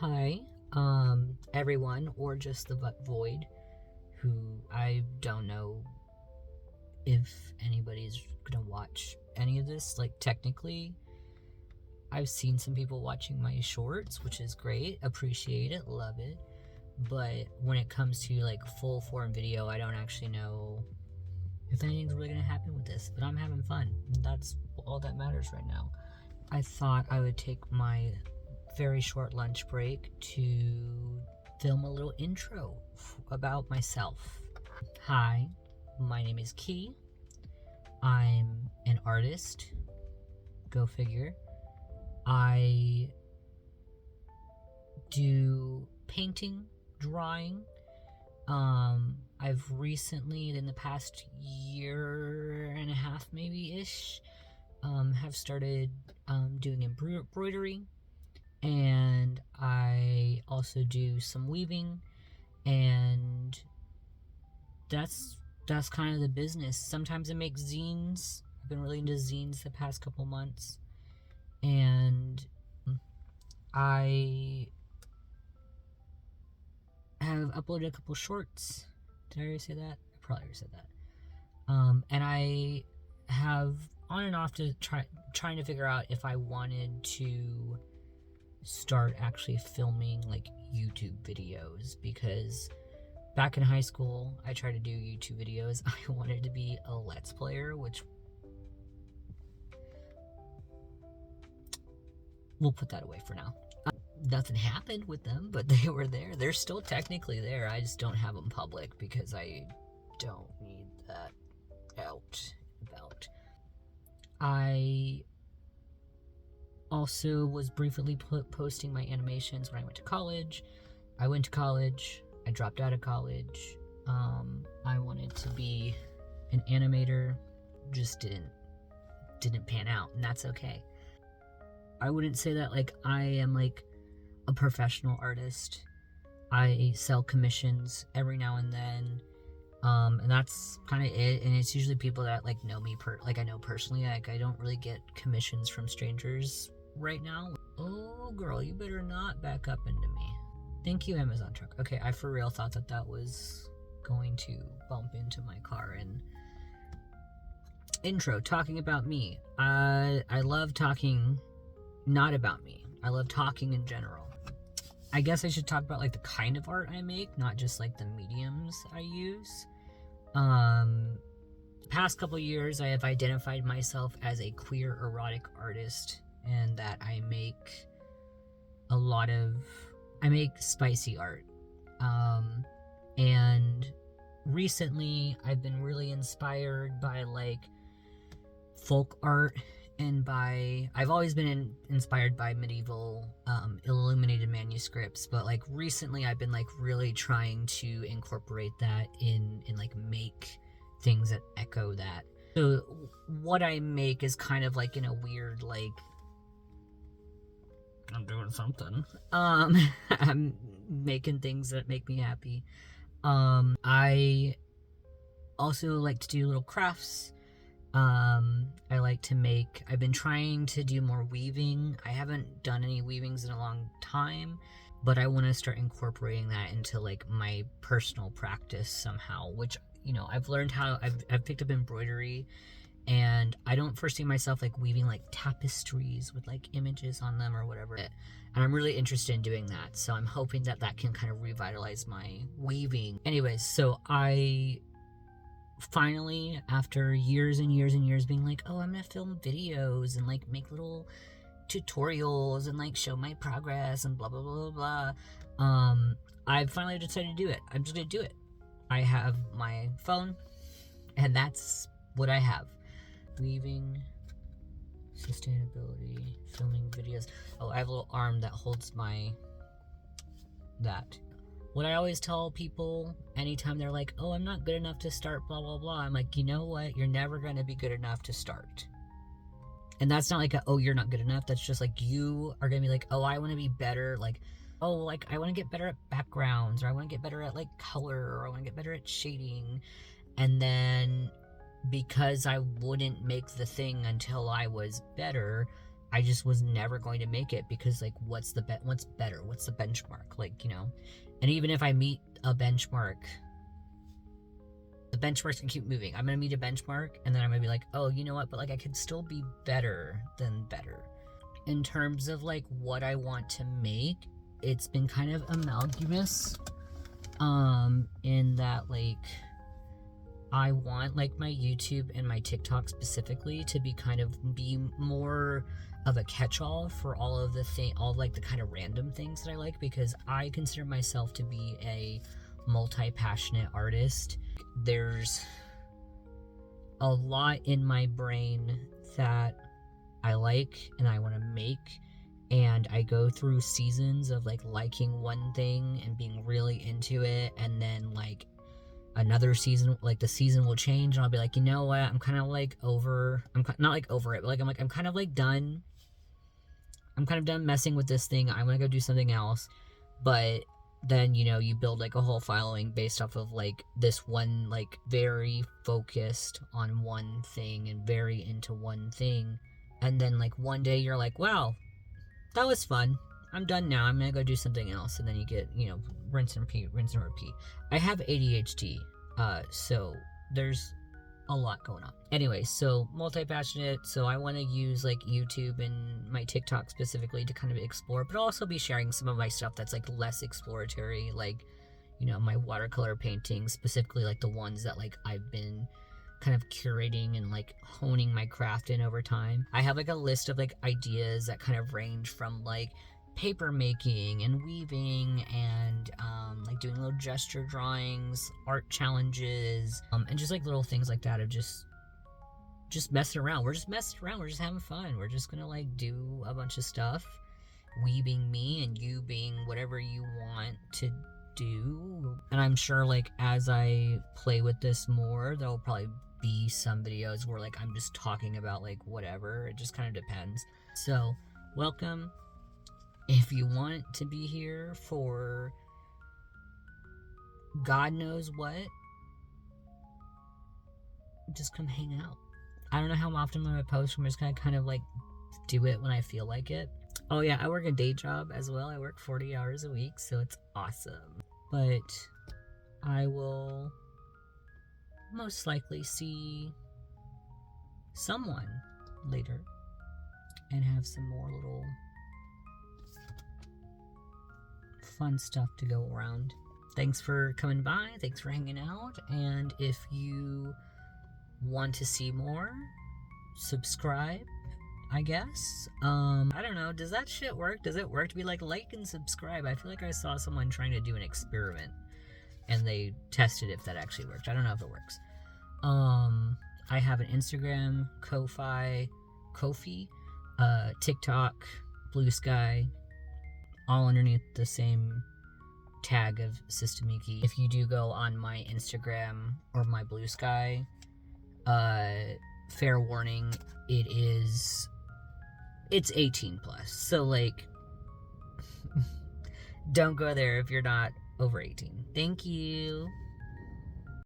Hi, everyone, or just the void, who I don't know if anybody's gonna watch any of this. Like, technically, I've seen some people watching my shorts, which is great, appreciate it, love it. But when it comes to like full form video, I don't actually know if anything's really gonna happen with this. But I'm having fun. That's all that matters right now. I thought I would take my very short lunch break to film a little intro about myself. Hi, my name is Key. I'm an artist. Go figure. I do painting, drawing. I've recently, in the past year and a half maybe ish, have started doing embroidery, and I also do some weaving, and that's kind of the business. Sometimes I make zines. I've been really into zines the past couple months, and I have uploaded a couple shorts. Did I already say that? I probably already said that. And I have on and off trying to figure out if I wanted to start actually filming like YouTube videos, because back in high school I tried to do YouTube videos. I wanted to be a Let's Player, which we'll put that away for now. Nothing happened with them, but they were there. They're still technically there. I just don't have them public because I don't need that out about. I also was briefly posting my animations when I went to college. I went to college. I dropped out of college. I wanted to be an animator. Just didn't pan out, and that's okay. I wouldn't say that like I am like a professional artist. I sell commissions every now and then, and that's kind of it. And it's usually people that like know me I know personally. Like, I don't really get commissions from strangers right now. Oh girl, you better not back up into me. Thank you, Amazon truck. Okay, I for real thought that was going to bump into my car. And intro, talking about me. I love talking not about me. I love talking in general. I guess I should talk about like the kind of art I make, not just like the mediums I use. Past couple years I have identified myself as a queer erotic artist, and that I make spicy art. And recently I've been really inspired by like folk art, and I've always been inspired by medieval illuminated manuscripts, but like recently I've been like really trying to incorporate that in like make things that echo that. So what I make is kind of like in a weird like I'm doing something. I'm making things that make me happy. I also like to do little crafts. I've been trying to do more weaving. I haven't done any weavings in a long time, but I want to start incorporating that into like my personal practice somehow, which, you know, I've learned how I've picked up embroidery, and I don't foresee myself like weaving like tapestries with like images on them or whatever. And I'm really interested in doing that. So I'm hoping that can kind of revitalize my weaving. Anyways, so I finally, after years and years and years being like, oh, I'm gonna film videos and like make little tutorials and like show my progress and blah blah blah blah blah, I finally decided to do it. I'm just gonna do it. I have my phone, and that's what I have. Weaving, sustainability, filming videos. Oh, I have a little arm that holds that. What I always tell people anytime they're like, oh, I'm not good enough to start, blah, blah, blah. I'm like, you know what? You're never going to be good enough to start. And that's not like oh, you're not good enough. That's just like you are going to be like, oh, I want to be better. Like, oh, like I want to get better at backgrounds, or I want to get better at like color, or I want to get better at shading. And then because I wouldn't make the thing until I was better, I just was never going to make it because like what's better? What's the benchmark? Like, you know. And even if I meet a benchmark, the benchmarks can keep moving. I'm gonna meet a benchmark and then I'm gonna be like, oh, you know what, but like I could still be better than better. In terms of like what I want to make, it's been kind of amalgamous. In that like I want like my YouTube and my TikTok specifically to be more of a catch-all for all like the kind of random things that I like, because I consider myself to be a multi-passionate artist. There's a lot in my brain that I like and I want to make, and I go through seasons of like liking one thing and being really into it, and then like another season, like the season will change and I'll be like, you know what, I'm kind of like over, not like over it, but like I'm kind of like done. I'm kind of done messing with this thing. I'm gonna go do something else. But then, you know, you build like a whole following based off of like this one, like very focused on one thing and very into one thing. And then like one day you're like, wow, that was fun. I'm done now. I'm gonna go do something else. And then you get, you know, rinse and repeat, rinse and repeat. I have ADHD, so there's a lot going on. Anyway, so multi-passionate, so I want to use like YouTube and my TikTok specifically to kind of explore, but also be sharing some of my stuff that's like less exploratory, like, you know, my watercolor paintings, specifically like the ones that like I've been kind of curating and like honing my craft in over time. I have like a list of like ideas that kind of range from like paper making and weaving and like doing little gesture drawings, art challenges, and just like little things like that of just messing around. We're just messing around. We're just having fun. We're just gonna like do a bunch of stuff. We being me and you being whatever you want to do. And I'm sure like as I play with this more, there'll probably be some videos where like I'm just talking about like whatever. It just kind of depends. So welcome. If you want to be here for God knows what, just come hang out. I don't know how often I'm gonna post. I'm just gonna kind of like do it when I feel like it. Oh yeah, I work a day job as well. I work 40 hours a week, so it's awesome. But I will most likely see someone later and have some more little fun stuff to go around. Thanks for coming by. Thanks for hanging out. And if you want to see more, subscribe, I guess. I don't know. Does that shit work? Does it work to be like and subscribe? I feel like I saw someone trying to do an experiment and they tested if that actually worked. I don't know if it works. I have an Instagram, Ko-fi, TikTok, Blue Sky, all underneath the same tag of Systemiki. If you do go on my Instagram or my Blue Sky, fair warning, it's 18 plus. So like, don't go there if you're not over 18. Thank you.